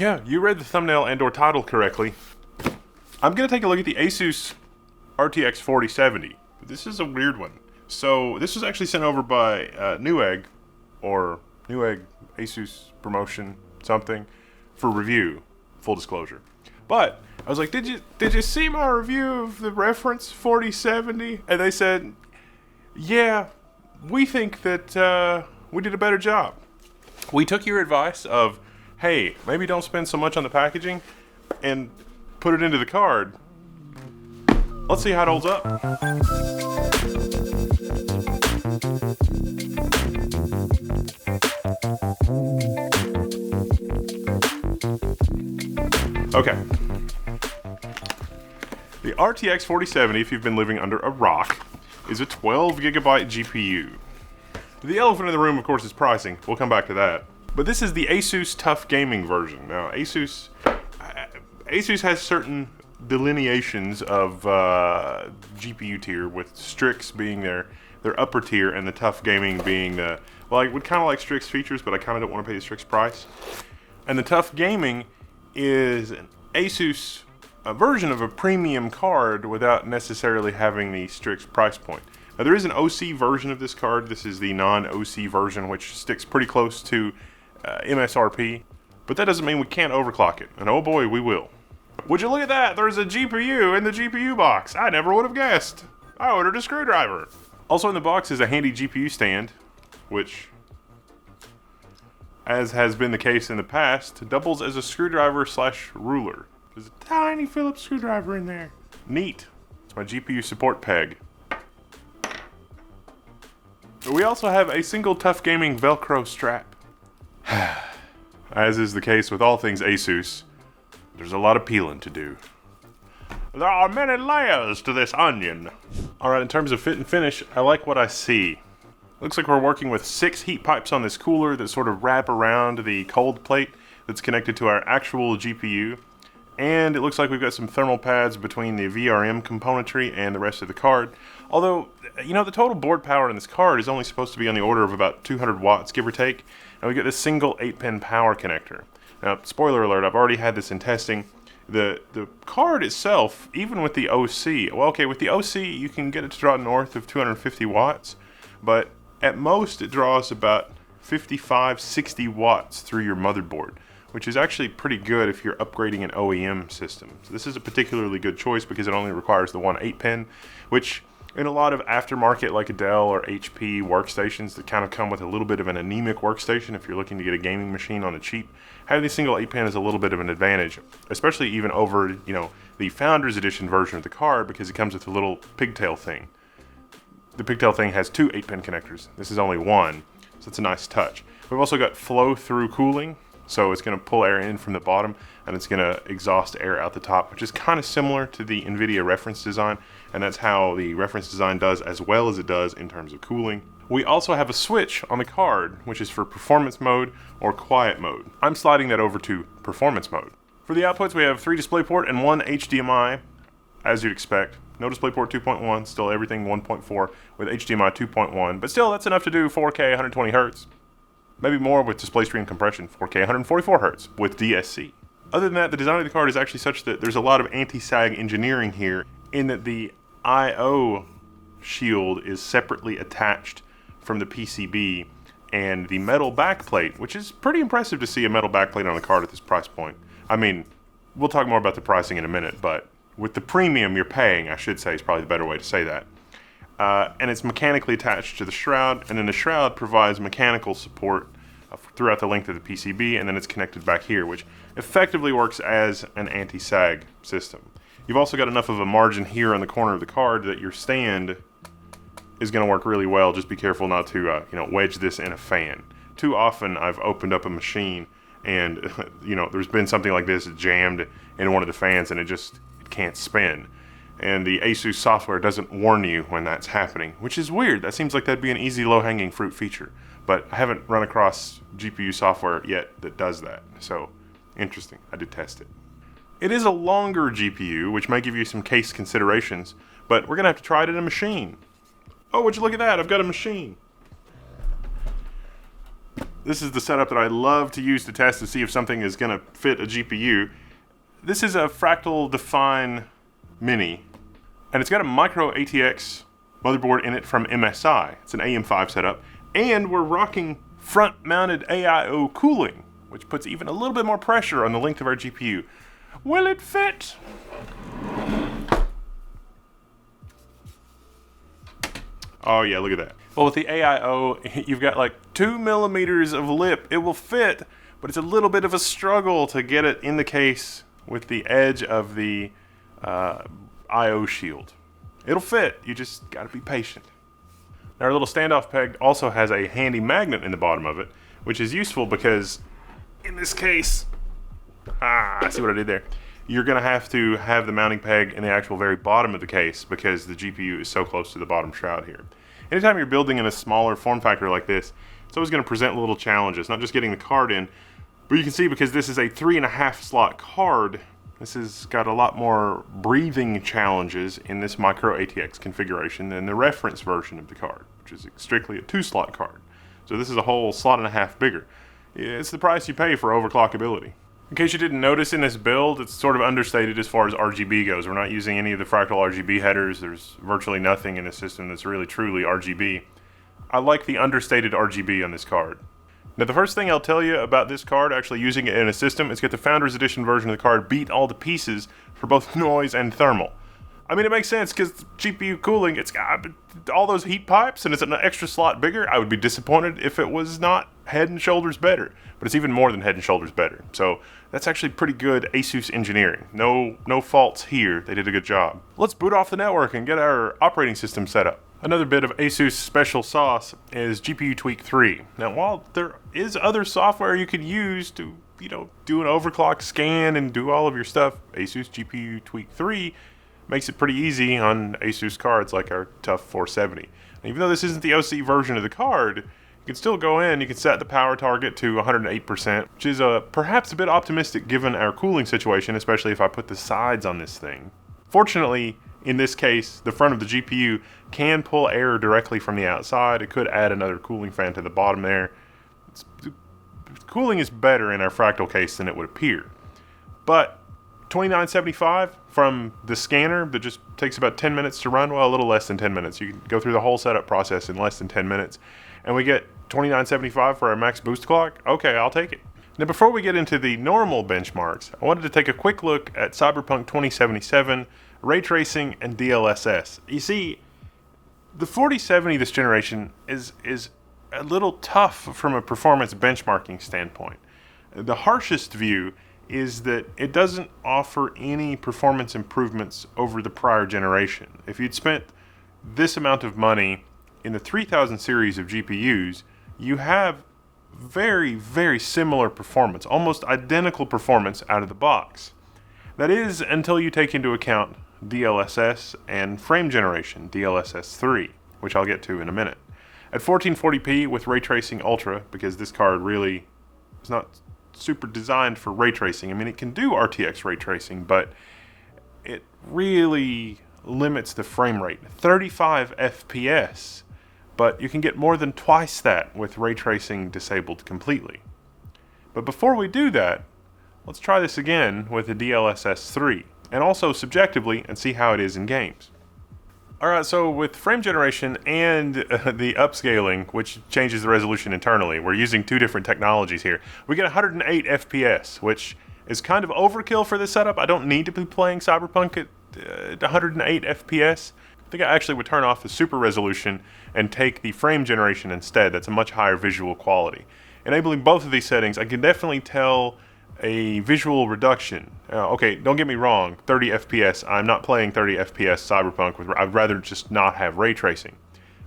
Yeah, you read the thumbnail and or title correctly. I'm going to take a look at the ASUS RTX 4070. This is a weird one. So this was actually sent over by Newegg, or Newegg ASUS promotion something, for review, full disclosure. But I was like, did you see my review of the reference 4070? And they said, yeah, we think that we did a better job. We took your advice of, hey, maybe don't spend so much on the packaging and put it into the card. Let's see how it holds up. Okay. The RTX 4070, if you've been living under a rock, is a 12 gigabyte GPU. The elephant in the room, of course, is pricing. We'll come back to that. But this is the ASUS TUF gaming version. Now, ASUS has certain delineations of GPU tier, with Strix being their upper tier and the TUF gaming being the, well, I would kind of like Strix features, but I kind of don't want to pay the Strix price. And the TUF gaming is an ASUS version of a premium card without necessarily having the Strix price point. Now, there is an OC version of this card. This is the non-OC version, which sticks pretty close to MSRP, but that doesn't mean we can't overclock it, and oh boy, we will. Would you look at that? There's a GPU in the GPU box. I never would have guessed. I ordered a screwdriver. Also in the box is a handy GPU stand, which, as has been the case in the past, doubles as a screwdriver / ruler. There's a tiny Phillips screwdriver in there. Neat. It's my GPU support peg. We also have a single TUF gaming Velcro strap. As is the case with all things ASUS, there's a lot of peeling to do. There are many layers to this onion. Alright, in terms of fit and finish, I like what I see. Looks like we're working with 6 heat pipes on this cooler that sort of wrap around the cold plate that's connected to our actual GPU. And it looks like we've got some thermal pads between the VRM componentry and the rest of the card. Although, you know, the total board power in this card is only supposed to be on the order of about 200 watts, give or take. And we get this single 8-pin power connector. Now, spoiler alert, I've already had this in testing. The card itself, even with the OC, well, okay, with the OC, you can get it to draw north of 250 watts. But at most, it draws about 55, 60 watts through your motherboard, which is actually pretty good if you're upgrading an OEM system. So this is a particularly good choice because it only requires the one 8-pin, which in a lot of aftermarket like Dell or HP workstations that kind of come with a little bit of an anemic workstation, if you're looking to get a gaming machine on the cheap, having the single 8-pin is a little bit of an advantage, especially even over, you know, the Founders Edition version of the card, because it comes with a little pigtail thing. The pigtail thing has 2 8-pin connectors. This is only one, so it's a nice touch. We've also got flow-through cooling. So it's going to pull air in from the bottom and it's going to exhaust air out the top, which is kind of similar to the NVIDIA reference design, and that's how the reference design does as well as it does in terms of cooling. We also have a switch on the card, which is for performance mode or quiet mode. I'm sliding that over to performance mode. For the outputs, we have 3 DisplayPort and 1 HDMI, as you'd expect. No DisplayPort 2.1, still everything 1.4 with HDMI 2.1, but still that's enough to do 4K 120 Hz. Maybe more with display stream compression, 4K 144 Hz with DSC. Other than that, the design of the card is actually such that there's a lot of anti-sag engineering here, in that the I/O shield is separately attached from the PCB, and the metal backplate, which is pretty impressive to see a metal backplate on a card at this price point. I mean, we'll talk more about the pricing in a minute, but with the premium you're paying, I should say, is probably the better way to say that. And it's mechanically attached to the shroud, and then the shroud provides mechanical support throughout the length of the PCB, and then it's connected back here, which effectively works as an anti-sag system. You've also got enough of a margin here on the corner of the card that your stand is going to work really well. Just be careful not to wedge this in a fan. Too often I've opened up a machine and there's been something like this jammed in one of the fans and it can't spin. And the ASUS software doesn't warn you when that's happening, which is weird. That seems like that'd be an easy low-hanging fruit feature. But I haven't run across GPU software yet that does that. So, interesting. I did test it. It is a longer GPU, which may give you some case considerations, but we're going to have to try it in a machine. Oh, would you look at that? I've got a machine. This is the setup that I love to use to test to see if something is going to fit a GPU. This is a Fractal Define Mini, and it's got a micro ATX motherboard in it from MSI. It's an AM5 setup, and we're rocking front-mounted AIO cooling, which puts even a little bit more pressure on the length of our GPU. Will it fit? Oh yeah, look at that. Well, with the AIO, you've got like 2 millimeters of lip. It will fit, but it's a little bit of a struggle to get it in the case with the edge of the IO shield. It'll fit, you just gotta be patient. Now, our little standoff peg also has a handy magnet in the bottom of it, which is useful because in this case, see what I did there? You're gonna have to have the mounting peg in the actual very bottom of the case because the GPU is so close to the bottom shroud here. Anytime you're building in a smaller form factor like this, it's always gonna present little challenges, not just getting the card in, but you can see because this is a 3.5 slot card, this has got a lot more breathing challenges in this micro ATX configuration than the reference version of the card, which is strictly a 2 slot card. So this is a whole slot and a half bigger. It's the price you pay for overclockability. In case you didn't notice in this build, it's sort of understated as far as RGB goes. We're not using any of the Fractal RGB headers. There's virtually nothing in the system that's really truly RGB. I like the understated RGB on this card. Now, the first thing I'll tell you about this card, actually using it in a system, is get the Founders Edition version of the card beat all the pieces for both noise and thermal. I mean, it makes sense because GPU cooling, it's got all those heat pipes and it's an extra slot bigger. I would be disappointed if it was not head and shoulders better, but it's even more than head and shoulders better. So that's actually pretty good ASUS engineering. No faults here. They did a good job. Let's boot off the network and get our operating system set up. Another bit of ASUS special sauce is GPU Tweak 3. Now, while there is other software you could use to, do an overclock scan and do all of your stuff, ASUS GPU Tweak 3 makes it pretty easy on ASUS cards like our TUF 470. And even though this isn't the OC version of the card, you can still go in, you can set the power target to 108%, which is perhaps a bit optimistic given our cooling situation, especially if I put the sides on this thing. Fortunately, in this case, the front of the GPU can pull air directly from the outside. It could add another cooling fan to the bottom there. Cooling is better in our Fractal case than it would appear. But $29.75 from the scanner that just takes about 10 minutes to run, well, a little less than 10 minutes. You can go through the whole setup process in less than 10 minutes. And we get $29.75 for our max boost clock. Okay, I'll take it. Now, before we get into the normal benchmarks, I wanted to take a quick look at Cyberpunk 2077, ray tracing, and DLSS. You see, the 4070 this generation is a little tough from a performance benchmarking standpoint. The harshest view is that it doesn't offer any performance improvements over the prior generation. If you'd spent this amount of money in the 3000 series of GPUs, you have very, very similar performance, almost identical performance out of the box. That is until you take into account DLSS and frame generation, DLSS 3, which I'll get to in a minute. At 1440p with Ray Tracing Ultra, because this card really is not super designed for ray tracing. I mean, it can do RTX ray tracing, but it really limits the frame rate. 35 FPS, but you can get more than twice that with ray tracing disabled completely. But before we do that, let's try this again with the DLSS 3, and also subjectively, and see how it is in games. Alright, so with frame generation and the upscaling, which changes the resolution internally, we're using two different technologies here. We get 108 FPS, which is kind of overkill for this setup. I don't need to be playing Cyberpunk at 108 FPS. I think I actually would turn off the super resolution and take the frame generation instead. That's a much higher visual quality. Enabling both of these settings, I can definitely tell a visual reduction. Okay, don't get me wrong, 30 FPS. I'm not playing 30 FPS Cyberpunk. I'd rather just not have ray tracing.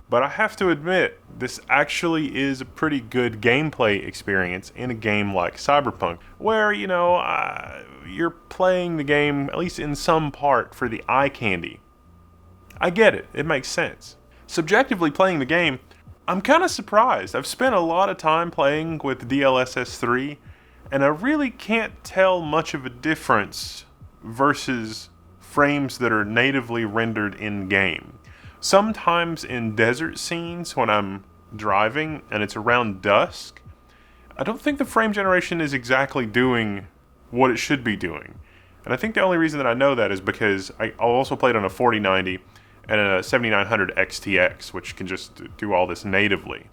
But I have to admit, this actually is a pretty good gameplay experience in a game like Cyberpunk, where, you're playing the game, at least in some part, for the eye candy. I get it. It makes sense. Subjectively playing the game, I'm kind of surprised. I've spent a lot of time playing with DLSS 3, and I really can't tell much of a difference versus frames that are natively rendered in-game. Sometimes in desert scenes when I'm driving and it's around dusk, I don't think the frame generation is exactly doing what it should be doing. And I think the only reason that I know that is because I also played on a 4090 and a 7900 XTX, which can just do all this natively.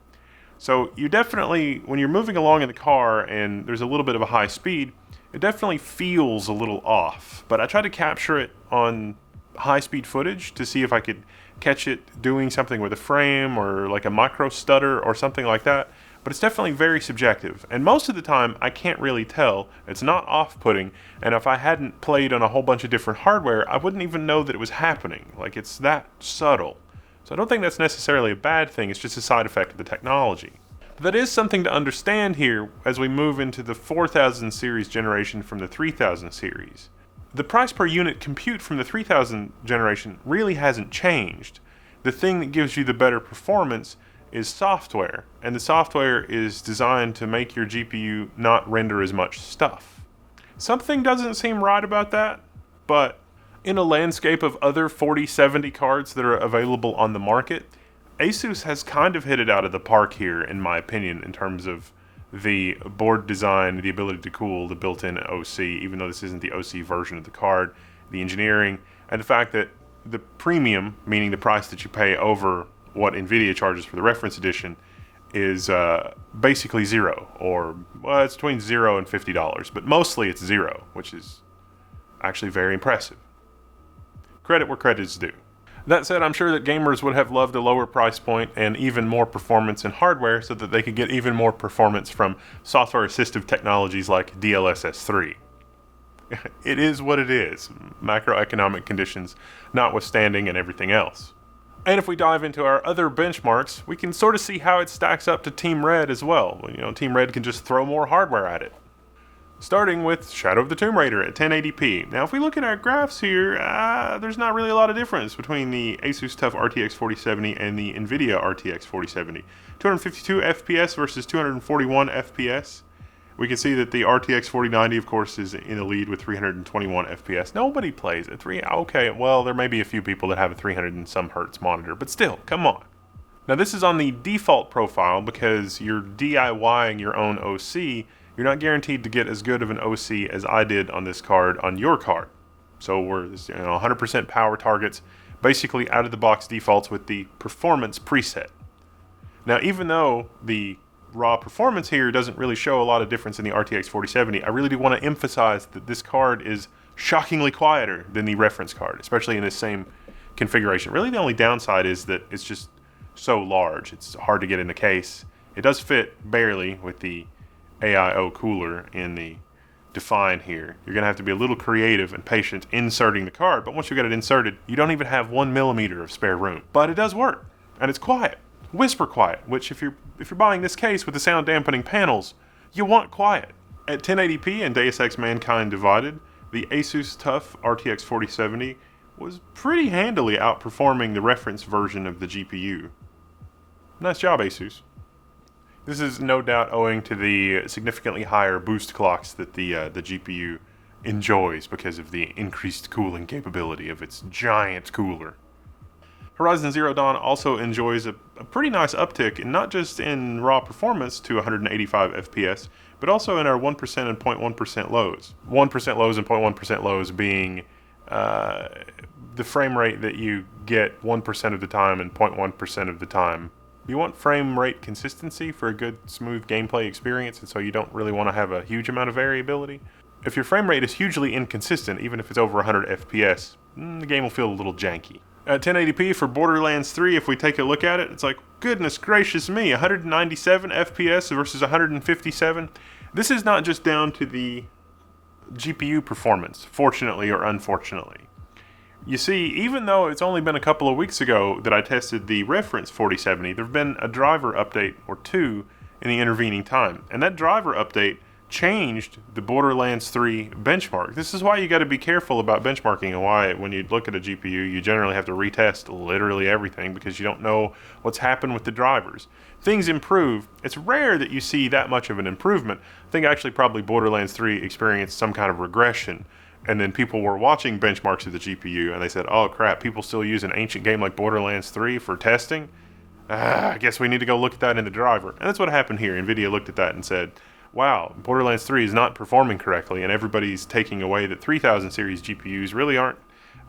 So you definitely, when you're moving along in the car and there's a little bit of a high speed, it definitely feels a little off. But I tried to capture it on high-speed footage to see if I could catch it doing something with a frame or like a micro stutter or something like that. But it's definitely very subjective, and most of the time I can't really tell. It's not off-putting, and if I hadn't played on a whole bunch of different hardware, I wouldn't even know that it was happening. Like, it's that subtle. So I don't think that's necessarily a bad thing, it's just a side effect of the technology. But that is something to understand here as we move into the 4000 series generation from the 3000 series. The price per unit compute from the 3000 generation really hasn't changed. The thing that gives you the better performance is software, and the software is designed to make your GPU not render as much stuff. Something doesn't seem right about that, but in a landscape of other 4070 cards that are available on the market, ASUS has kind of hit it out of the park here, in my opinion, in terms of the board design, the ability to cool, the built-in OC, even though this isn't the OC version of the card, the engineering, and the fact that the premium, meaning the price that you pay over what NVIDIA charges for the reference edition, is basically zero, or well, it's between $0 and $50, but mostly it's zero, which is actually very impressive. Credit where credit is due. That said, I'm sure that gamers would have loved a lower price point and even more performance in hardware so that they could get even more performance from software assistive technologies like DLSS 3. It is what it is, macroeconomic conditions notwithstanding and everything else. And if we dive into our other benchmarks, we can sort of see how it stacks up to Team Red as well. You know, Team Red can just throw more hardware at it. Starting with Shadow of the Tomb Raider at 1080p. Now, if we look at our graphs here, there's not really a lot of difference between the ASUS TUF RTX 4070 and the NVIDIA RTX 4070. 252 FPS versus 241 FPS. We can see that the RTX 4090, of course, is in the lead with 321 FPS. Nobody plays at 3. Okay, well, there may be a few people that have a 300 and some hertz monitor, but still, come on. Now, this is on the default profile because you're DIYing your own OC. You're not guaranteed to get as good of an OC as I did on this card on your card. So we're 100% power targets, basically out of the box defaults with the performance preset. Now, even though the raw performance here doesn't really show a lot of difference in the RTX 4070, I really do want to emphasize that this card is shockingly quieter than the reference card, especially in this same configuration. Really, the only downside is that it's just so large. It's hard to get in the case. It does fit barely with the AIO cooler in the Define here. You're going to have to be a little creative and patient inserting the card, but once you get it inserted, you don't even have 1 millimeter of spare room. But it does work, and it's quiet. Whisper quiet, which if you're buying this case with the sound dampening panels, you want quiet. At 1080p and Deus Ex Mankind Divided, the ASUS TUF RTX 4070 was pretty handily outperforming the reference version of the GPU. Nice job, ASUS. This is no doubt owing to the significantly higher boost clocks that the GPU enjoys because of the increased cooling capability of its giant cooler. Horizon Zero Dawn also enjoys a pretty nice uptick, and not just in raw performance to 185 FPS, but also in our 1% and 0.1% lows. 1% lows and 0.1% lows being the frame rate that you get 1% of the time and 0.1% of the time. You want frame rate consistency for a good, smooth gameplay experience, and so you don't really want to have a huge amount of variability. If your frame rate is hugely inconsistent, even if it's over 100 FPS, the game will feel a little janky. At 1080p for Borderlands 3, if we take a look at it, it's like, goodness gracious me, 197 FPS versus 157. This is not just down to the GPU performance, fortunately or unfortunately. You see, even though it's only been a couple of weeks ago that I tested the reference 4070, there have been a driver update or two in the intervening time. And that driver update changed the Borderlands 3 benchmark. This is why you got to be careful about benchmarking, and why when you look at a GPU, you generally have to retest literally everything because you don't know what's happened with the drivers. Things improve. It's rare that you see that much of an improvement. I think actually probably Borderlands 3 experienced some kind of regression. And then people were watching benchmarks of the GPU, and they said, oh crap, people still use an ancient game like Borderlands 3 for testing? I guess we need to go look at that in the driver. And that's what happened here. NVIDIA looked at that and said, wow, Borderlands 3 is not performing correctly, and everybody's taking away that 3000 series GPUs really aren't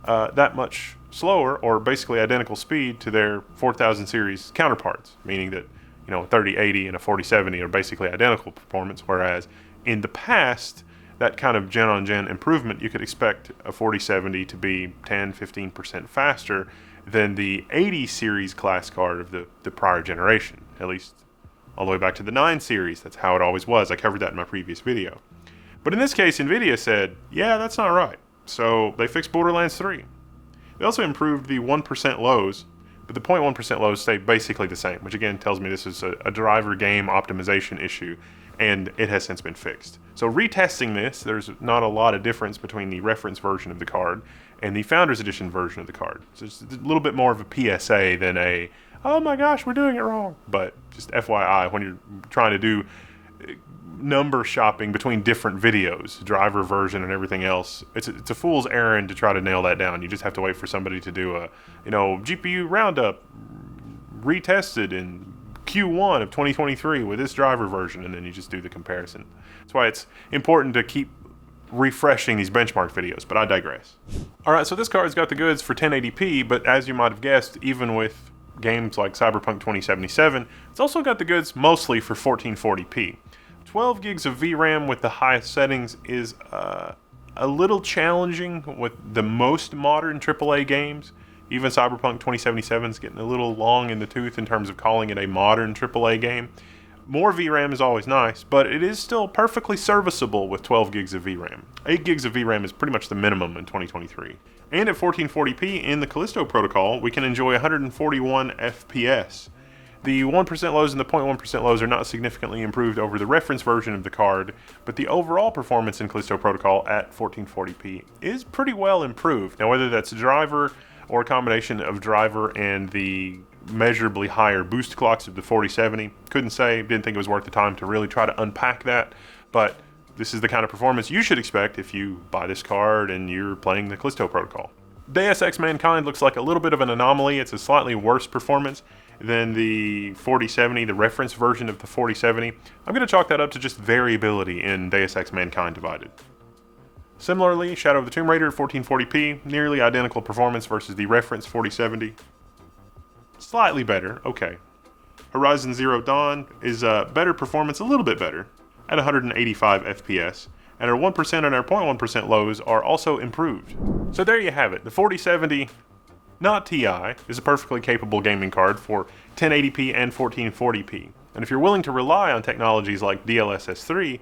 that much slower, or basically identical speed to their 4000 series counterparts, meaning that, you know, a 3080 and a 4070 are basically identical performance, whereas in the past, that kind of gen-on-gen improvement, you could expect a 4070 to be 10-15% faster than the 80 series class card of the prior generation, at least all the way back to the 9 series. That's how it always was. I covered that in my previous video. But in this case, NVIDIA said, yeah, that's not right. So they fixed Borderlands 3. They also improved the 1% lows, but the 0.1% lows stay basically the same, which again tells me this is a driver game optimization issue, and it has since been fixed. So retesting this, there's not a lot of difference between the reference version of the card and the Founders Edition version of the card. So it's a little bit more of a PSA than a, oh my gosh, we're doing it wrong. But just FYI, when you're trying to do number shopping between different videos, driver version and everything else, it's a fool's errand to try to nail that down. You just have to wait for somebody to do a, you know, GPU roundup retested in Q1 of 2023 with this driver version, and then you just do the comparison. That's why it's important to keep refreshing these benchmark videos, but I digress. Alright, so this card's got the goods for 1080p, but as you might have guessed, even with games like Cyberpunk 2077, it's also got the goods mostly for 1440p. 12 gigs of VRAM with the highest settings is a little challenging with the most modern AAA games. Even Cyberpunk 2077 is getting a little long in the tooth in terms of calling it a modern AAA game. More VRAM is always nice, but it is still perfectly serviceable with 12 gigs of VRAM. 8 gigs of VRAM is pretty much the minimum in 2023. And at 1440p in the Callisto protocol, we can enjoy 141 FPS. The 1% lows and the 0.1% lows are not significantly improved over the reference version of the card, but the overall performance in Callisto protocol at 1440p is pretty well improved. Now, whether that's a driver or a combination of driver and the measurably higher boost clocks of the 4070, couldn't say, didn't think it was worth the time to really try to unpack that, but this is the kind of performance you should expect if you buy this card and you're playing the Callisto protocol. Deus Ex Mankind looks like a little bit of an anomaly. It's a slightly worse performance than the 4070, the reference version of the 4070. I'm going to chalk that up to just variability in Deus Ex Mankind Divided. Similarly, Shadow of the Tomb Raider at 1440p, nearly identical performance versus the reference 4070. Slightly better, okay. Horizon Zero Dawn is better performance, a little bit better, at 185 FPS, and our 1% and our 0.1% lows are also improved. So there you have it. The 4070, not Ti, is a perfectly capable gaming card for 1080p and 1440p. And if you're willing to rely on technologies like DLSS 3,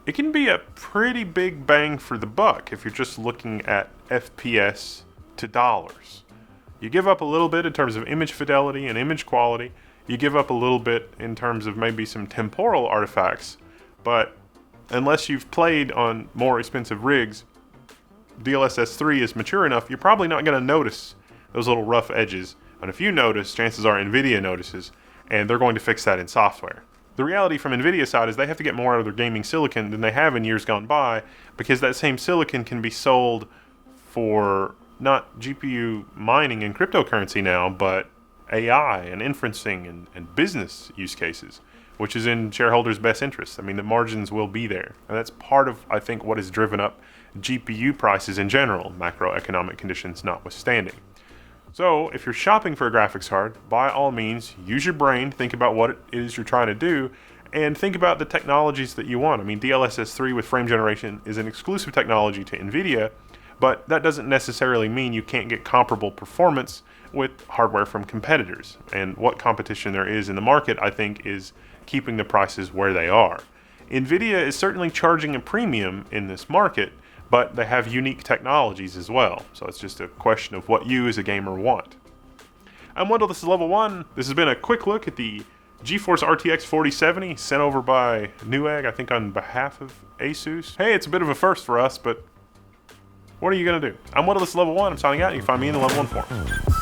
it can be a pretty big bang for the buck if you're just looking at FPS to dollars. You give up a little bit in terms of image fidelity and image quality. You give up a little bit in terms of maybe some temporal artifacts, but unless you've played on more expensive rigs, DLSS 3 is mature enough, you're probably not going to notice those little rough edges. And if you notice, chances are NVIDIA notices, and they're going to fix that in software. The reality from NVIDIA's side is they have to get more out of their gaming silicon than they have in years gone by, because that same silicon can be sold for not GPU mining and cryptocurrency now, but AI and inferencing and business use cases, which is in shareholders' best interest. I mean, the margins will be there. And that's part of, I think, what has driven up GPU prices in general, macroeconomic conditions notwithstanding. So if you're shopping for a graphics card, by all means, use your brain, think about what it is you're trying to do, and think about the technologies that you want. I mean, DLSS 3 with frame generation is an exclusive technology to NVIDIA, but that doesn't necessarily mean you can't get comparable performance with hardware from competitors. And what competition there is in the market, I think, is keeping the prices where they are. NVIDIA is certainly charging a premium in this market, but they have unique technologies as well. So it's just a question of what you as a gamer want. I'm Wendell, this is Level 1. This has been a quick look at the GeForce RTX 4070 sent over by Newegg, I think on behalf of ASUS. Hey, it's a bit of a first for us, but what are you going to do? I'm Wendell, this is Level 1. I'm signing out. You can find me in the Level 1 forum.